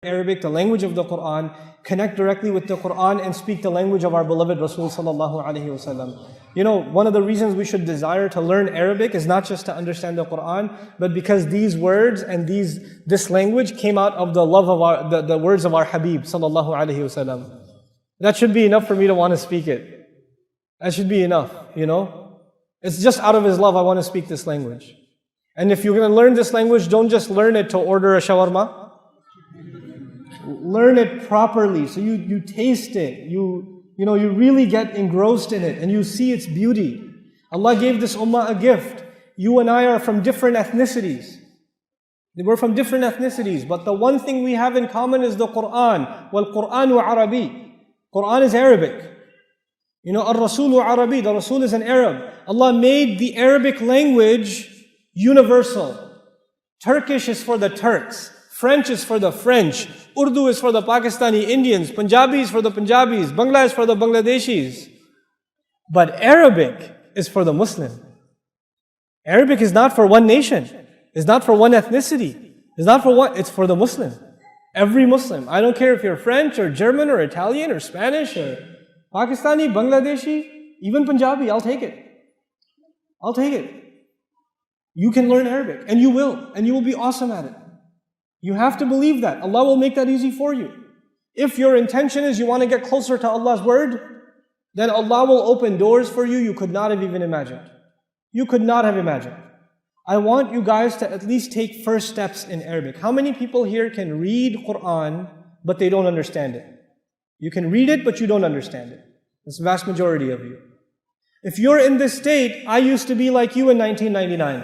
Arabic, the language of the Quran, connect directly with the Quran and speak the language of our beloved Rasul sallallahu alaihi wasallam. You know, one of the reasons we should desire to learn Arabic is not just to understand the Quran, but because these words and this language came out of the love of the words of our Habib sallallahu alaihi wasallam. That should be enough for me to want to speak it. That should be enough, you know. It's just out of his love I want to speak this language. And if you're going to learn this language, don't just learn it to order a shawarma. Learn it properly, so you taste it, you really get engrossed in it and you see its beauty. Allah gave this ummah a gift. You and I are from different ethnicities. We're from different ethnicities, but the one thing we have in common is the Quran. Wal Quranu Arabi. Quran is Arabic. You know, Ar-Rasulu Arabi, the Rasul is an Arab. Allah made the Arabic language universal. Turkish is for the Turks. French is for the French. Urdu is for the Pakistani Indians. Punjabi is for the Punjabis. Bangla is for the Bangladeshis. But Arabic is for the Muslim. Arabic is not for one nation. It's not for one ethnicity. It's for the Muslim. Every Muslim. I don't care if you're French or German or Italian or Spanish or Pakistani, Bangladeshi, even Punjabi, I'll take it. I'll take it. You can learn Arabic, and you will be awesome at it. You have to believe that. Allah will make that easy for you. If your intention is you want to get closer to Allah's word, then Allah will open doors for you could not have even imagined. You could not have imagined. I want you guys to at least take first steps in Arabic. How many people here can read Quran, but they don't understand it? You can read it, but you don't understand it. That's the vast majority of you. If you're in this state, I used to be like you in 1999.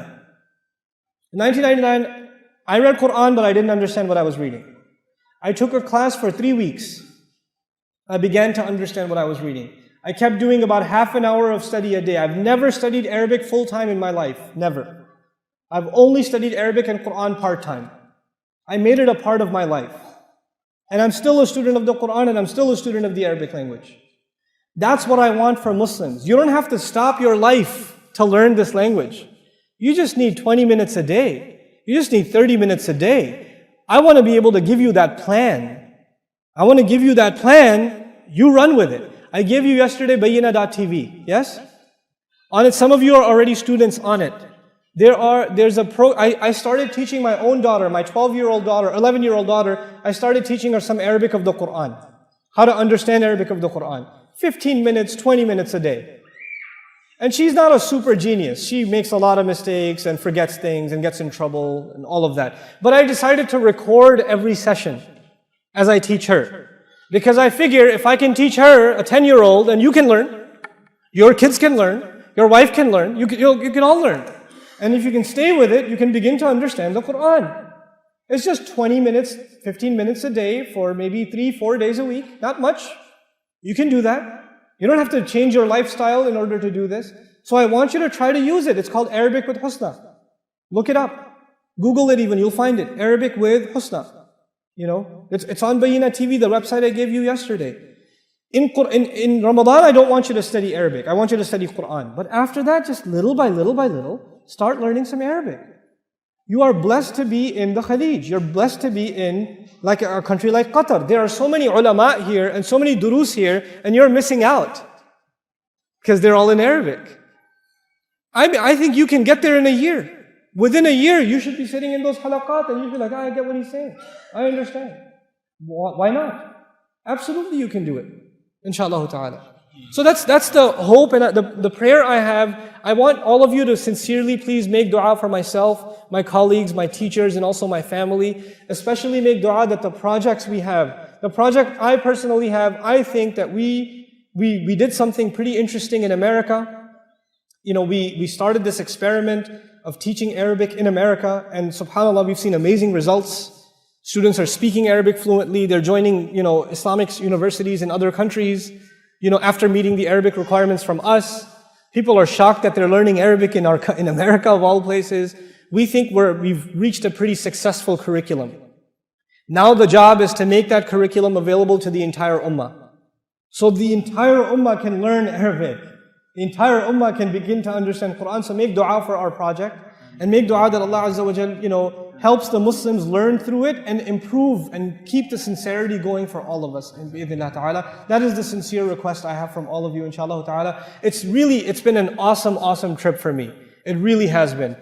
In 1999, I read Quran, but I didn't understand what I was reading. I took a class for 3 weeks. I began to understand what I was reading. I kept doing about half an hour of study a day. I've never studied Arabic full-time in my life. Never. I've only studied Arabic and Quran part-time. I made it a part of my life. And I'm still a student of the Quran and I'm still a student of the Arabic language. That's what I want for Muslims. You don't have to stop your life to learn this language. You just need 20 minutes a day. You just need 30 minutes a day. I want to be able to give you that plan. I want to give you that plan. You run with it. I gave you yesterday Bayyina.tv. Yes? On it, some of you are already students on it. I started teaching my own daughter, my 12-year-old daughter, 11-year-old daughter, I started teaching her some Arabic of the Quran. How to understand Arabic of the Quran. 15 minutes, 20 minutes a day. And she's not a super genius. She makes a lot of mistakes and forgets things and gets in trouble and all of that. But I decided to record every session as I teach her. Because I figure if I can teach her, a 10-year-old, and you can learn, your kids can learn, your wife can learn, you can all learn. And if you can stay with it, you can begin to understand the Quran. It's just 20 minutes, 15 minutes a day for maybe 3-4 days a week. Not much. You can do that. You don't have to change your lifestyle in order to do this. So I want you to try to use it. It's called Arabic with Husna. Look it up. Google it even, you'll find it. Arabic with Husna. You know, it's on Bayyina TV, the website I gave you yesterday. In Ramadan, I don't want you to study Arabic. I want you to study Quran. But after that, just little by little, start learning some Arabic. You are blessed to be in the Khalij. You're blessed to be in like a country like Qatar. There are so many ulama here and so many durus here, and you're missing out because they're all in Arabic. I think you can get there in a year. Within a year, you should be sitting in those halaqat and you should be like, I get what he's saying. I understand. Why not? Absolutely you can do it. Inshallah ta'ala. So that's the hope and the prayer I have. I want all of you to sincerely please make dua for myself, my colleagues, my teachers, and also my family. Especially make dua that the projects we have, the project I personally have, I think that we did something pretty interesting in America. You know, we started this experiment of teaching Arabic in America, and subhanAllah, we've seen amazing results. Students are speaking Arabic fluently. They're joining, Islamic universities in other countries. After meeting the Arabic requirements from us, people are shocked that they're learning Arabic in America of all places. We think we've reached a pretty successful curriculum. Now the job is to make that curriculum available to the entire ummah. So the entire ummah can learn Arabic. The entire ummah can begin to understand Quran. So make dua for our project and make dua that Allah Azza wa Jal, helps the Muslims learn through it and improve and keep the sincerity going for all of us. Bi'idhnillah ta'ala. That is the sincere request I have from all of you, inshallah ta'ala. It's been an awesome trip for me. It really has been.